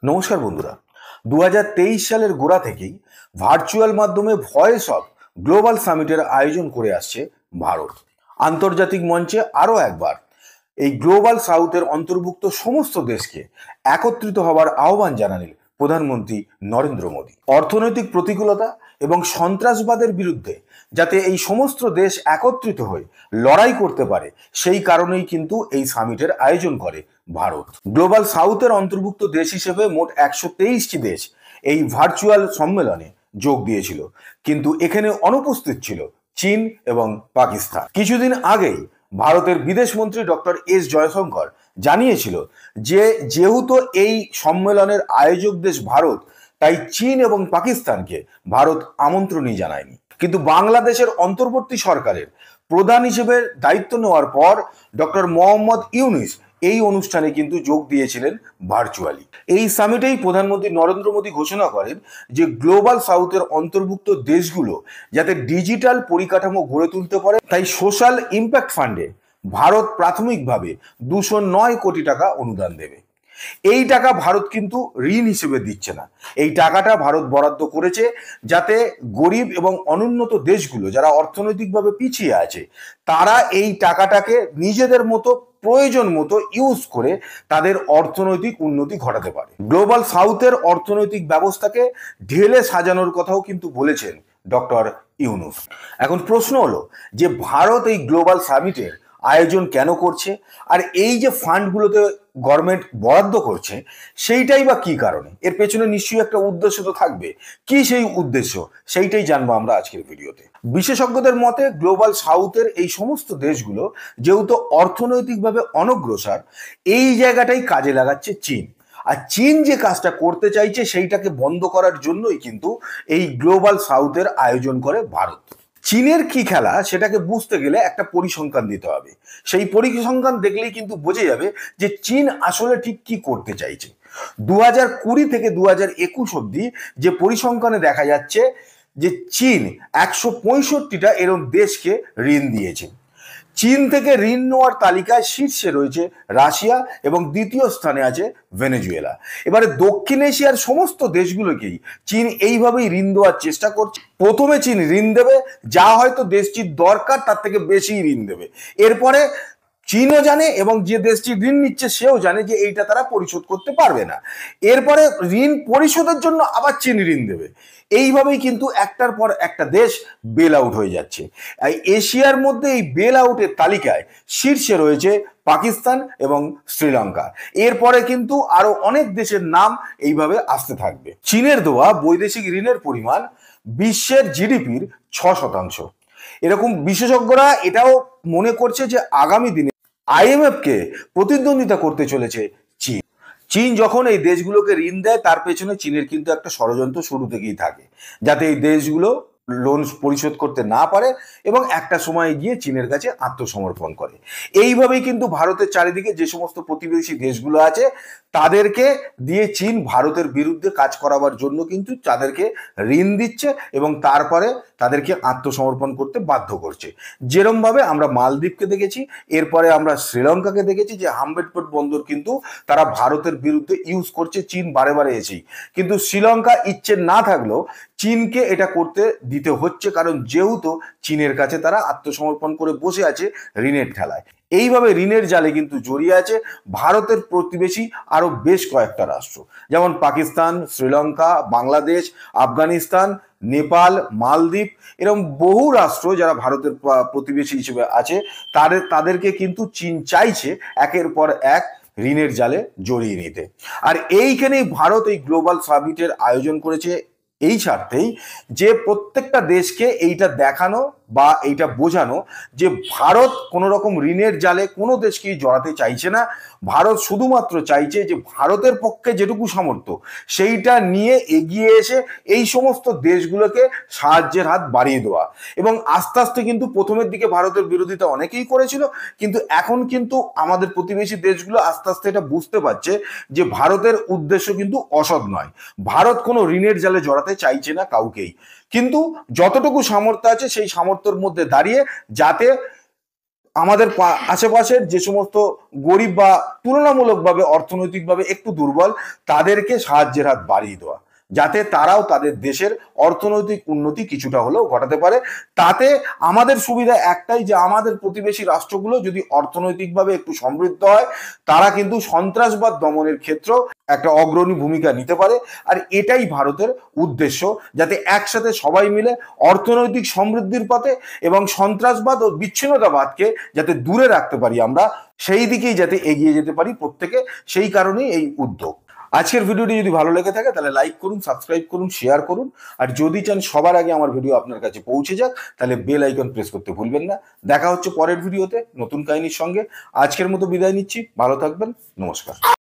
নমস্কার বন্ধুরা। 2023 সালের গোড়া থেকেই ভার্চুয়াল মাধ্যমে ভয়েস অফ গ্লোবাল সামিটের আয়োজন করে আসছে ভারত। আন্তর্জাতিক মঞ্চে আরও একবার এই গ্লোবাল সাউথের অন্তর্ভুক্ত সমস্ত দেশকে একত্রিত হওয়ার আহ্বান জানালেন প্রধানমন্ত্রী নরেন্দ্র মোদী। অর্থনৈতিক প্রতিকূলতা এবং সন্ত্রাসবাদের বিরুদ্ধে যাতে এই সমস্ত দেশ একত্রিত হয়ে লড়াই করতে পারে, সেই কারণেই কিন্তু এই সামিটের আয়োজন করে ভারত। গ্লোবাল সাউথের অন্তর্ভুক্ত দেশ হিসেবে মোট 123টি দেশ এই ভার্চুয়াল সম্মেলনে যোগ দিয়েছিল, কিন্তু এখানে অনুপস্থিত ছিল চীন এবং পাকিস্তান। কিছুদিন আগেই ভারতের বিদেশমন্ত্রী ডক্টর এস জয়শঙ্কর জানিয়েছিল যে যেহেতু এই সম্মেলনের আয়োজক দেশ ভারত, তাই চীন এবং পাকিস্তানকে ভারত আমন্ত্রণই জানায়নি। কিন্তু বাংলাদেশের অন্তর্বর্তী সরকারের প্রধান হিসেবে দায়িত্ব নেওয়ার পর ডক্টর মোহাম্মদ ইউনূস এই অনুষ্ঠানে কিন্তু যোগ দিয়েছিলেন ভার্চুয়ালি। এই সামিটেই প্রধানমন্ত্রী নরেন্দ্র মোদী ঘোষণা করেন যে গ্লোবাল সাউথের অন্তর্ভুক্ত দেশগুলো যাতে ডিজিটাল পরিকাঠামো গড়ে তুলতে পারে, তাই সোশ্যাল ইম্প্যাক্ট ফান্ডে ভারত প্রাথমিকভাবে 209 কোটি টাকা অনুদান দেবে। এই টাকা ভারত কিন্তু ঋণ হিসেবে দিচ্ছে না, এই টাকাটা ভারত বরাদ্দ করেছে যাতে গরিব এবং অনুন্নত দেশগুলো যারা অর্থনৈতিকভাবে পিছিয়ে আছে তারা এই টাকাটাকে নিজেদের মতো প্রয়োজন মতো ইউজ করে তাদের অর্থনৈতিক উন্নতি ঘটাতে পারে। গ্লোবাল সাউথের অর্থনৈতিক ব্যবস্থাকে ঢেলে সাজানোর কথাও কিন্তু বলেছেন ডক্টর ইউনূস। এখন প্রশ্ন হলো যে ভারত এই গ্লোবাল সামিটের আয়োজন কেন করছে, আর এই যে ফান্ডগুলোতে গভর্নমেন্ট বরাদ্দ করছে সেইটাই বা কি কারণে? এর পেছনে নিশ্চয়ই একটা উদ্দেশ্য তো থাকবে। কি সেই উদ্দেশ্য, সেইটাই জানবো আমরা আজকের ভিডিওতে। বিশেষজ্ঞদের মতে গ্লোবাল সাউথের এই সমস্ত দেশগুলো যেহেতু অর্থনৈতিকভাবে অনগ্রসর, এই জায়গাটাই কাজে লাগাচ্ছে চীন। আর চীন যে কাজটা করতে চাইছে সেইটাকে বন্ধ করার জন্যই কিন্তু এই গ্লোবাল সাউথের আয়োজন করে ভারত। চীনের কি খেলা সেটাকে বুঝতে গেলে একটা পরিসংখ্যান দিতে হবে। সেই পরিসংখ্যান দেখলেই কিন্তু বোঝা যাবে যে চীন আসলে ঠিক কি করতে চাইছে। 2020 থেকে 2021 অব্দি যে পরিসংখ্যানে দেখা যাচ্ছে যে চীন 165টা এরকম দেশকে ঋণ দিয়েছে। চীন থেকে ঋণ নেওয়ার তালিকায় শীর্ষে রয়েছে রাশিয়া এবং দ্বিতীয় স্থানে আছে ভেনেজুয়েলা। এবারে দক্ষিণ এশিয়ার সমস্ত দেশগুলোকেই চীন এইভাবেই ঋণ দেওয়ার চেষ্টা করছে। প্রথমে চীন ঋণ দেবে, যা হয়তো দেশটির দরকার তার থেকে বেশি ঋণ দেবে। এরপরে চীনও জানে এবং যে দেশটি ঋণ নিচ্ছে সেও জানে যে এইটা তারা পরিশোধ করতে পারবে না। এরপরে ঋণ পরিশোধের জন্য আবার চীন ঋণ দেবে। এইভাবেই কিন্তু একটার পর একটা দেশ বেল আউট হয়ে যাচ্ছে। এশিয়ার মধ্যে এই বেল আউটের তালিকায় শীর্ষে রয়েছে পাকিস্তান এবং শ্রীলঙ্কা। এরপরে কিন্তু আরো অনেক দেশের নাম এইভাবে আসতে থাকবে। চীনের দেওয়া বৈদেশিক ঋণের পরিমাণ বিশ্বের জিডিপির 6%। এরকম বিশেষজ্ঞরা এটাও মনে করছে যে আগামী দিনে আইএমএফ কে প্রতিদ্বন্দ্বিতা করতে চলেছে চীন। চীন যখন এই দেশগুলোকে ঋণ দেয় তার পেছনে চীনের কিন্তু একটা ষড়যন্ত্র শুরু থেকেই থাকে, যাতে এই দেশগুলো লোন পরিশোধ করতে না পারে এবং একটা সময় গিয়ে চীনের কাছে আত্মসমর্পণ করে। এইভাবেই কিন্তু ভারতের চারিদিকে যে সমস্ত প্রতিবেশী দেশগুলো আছে তাদেরকে দিয়ে চীন ভারতের বিরুদ্ধে কাজ করাবার জন্য কিন্তু তাদেরকে ঋণ দিচ্ছে এবং তারপরে তাদেরকে আত্মসমর্পণ করতে বাধ্য করছে। যেরমভাবে আমরা মালদ্বীপকে দেখেছি, এরপরে আমরা শ্রীলঙ্কাকে দেখেছি যে হাম্বেটপট বন্দর কিন্তু তারা ভারতের বিরুদ্ধে ইউজ করছে চীন বারে বারে এসেই। কিন্তু শ্রীলঙ্কা ইচ্ছে না থাকলেও চীনকে এটা করতে দিতে হচ্ছে, কারণ যেহেতু চীনের কাছে তারা আত্মসমর্পণ করে বসে আছে ঋণের ঠেলায়। এইভাবে ঋণের জালে কিন্তু জড়িয়ে আছে ভারতের প্রতিবেশী আরো বেশ কয়েকটা রাষ্ট্র, যেমন পাকিস্তান, শ্রীলঙ্কা, বাংলাদেশ, আফগানিস্তান, নেপাল, মালদ্বীপ, এরকম বহু রাষ্ট্র যারা ভারতের প্রতিবেশী হিসেবে আছে তাদেরকে কিন্তু চীন চাইছে একের পর এক ঋণের জালে জড়িয়ে নিতে। আর এইখানেই ভারত এই গ্লোবাল সামিটের আয়োজন করেছে এই স্বার্থেই যে প্রত্যেকটা দেশকে এইটা দেখানো বা এইটা বোঝানো যে ভারত কোনো রকম ঋণের জালে কোনো দেশকেই জড়াতে চাইছে না। ভারত শুধুমাত্র চাইছে যে ভারতের পক্ষে যেটুকু সামর্থ্য সেইটা নিয়ে এগিয়ে এসে এই সমস্ত দেশগুলোকে সাহায্যের হাত বাড়িয়ে দেওয়া। এবং আস্তে আস্তে কিন্তু প্রথমের দিকে ভারতের বিরোধিতা অনেকেই করেছিল, কিন্তু এখন কিন্তু আমাদের প্রতিবেশী দেশগুলো আস্তে আস্তে এটা বুঝতে পারছে যে ভারতের উদ্দেশ্য কিন্তু অসৎ নয়। ভারত কোনো ঋণের জালে জড়াতে চাইছে না কাউকেই, কিন্তু যতটুকু সামর্থ্য আছে সেই সামর্থ্যের মধ্যে দাঁড়িয়ে যাতে আমাদের আশেপাশের যে সমস্ত গরিব বা তুলনামূলকভাবে অর্থনৈতিকভাবে একটু দুর্বল তাদেরকে সাহায্যের হাত বাড়িয়ে দেওয়া, যাতে তারাও তাদের দেশের অর্থনৈতিক উন্নতি কিছুটা হলেও ঘটাতে পারে। তাতে আমাদের সুবিধা একটাই, যে আমাদের প্রতিবেশী রাষ্ট্রগুলো যদি অর্থনৈতিকভাবে একটু সমৃদ্ধ হয়, তারা কিন্তু সন্ত্রাসবাদ দমনের ক্ষেত্রেও একটা অগ্রণী ভূমিকা নিতে পারে। আর এটাই ভারতের উদ্দেশ্য, যাতে একসাথে সবাই মিলে অর্থনৈতিক সমৃদ্ধির পথে এবং সন্ত্রাসবাদ ও বিচ্ছিন্নতাবাদকে যাতে দূরে রাখতে পারি আমরা, সেই দিকেই যাতে এগিয়ে যেতে পারি প্রত্যেকে, সেই কারণেই এই উদ্যোগ। আজকের ভিডিওটি যদি ভালো লেগে থাকে তাহলে লাইক করুন, সাবস্ক্রাইব করুন, শেয়ার করুন। আর যদি চান সবার আগে আমার ভিডিও আপনার কাছে পৌঁছে যাক, তাহলে বেল আইকন প্রেস করতে ভুলবেন না। দেখা হচ্ছে পরের ভিডিওতে নতুন কাহিনীর সঙ্গে। আজকের মতো বিদায় নিচ্ছি, ভালো থাকবেন, নমস্কার।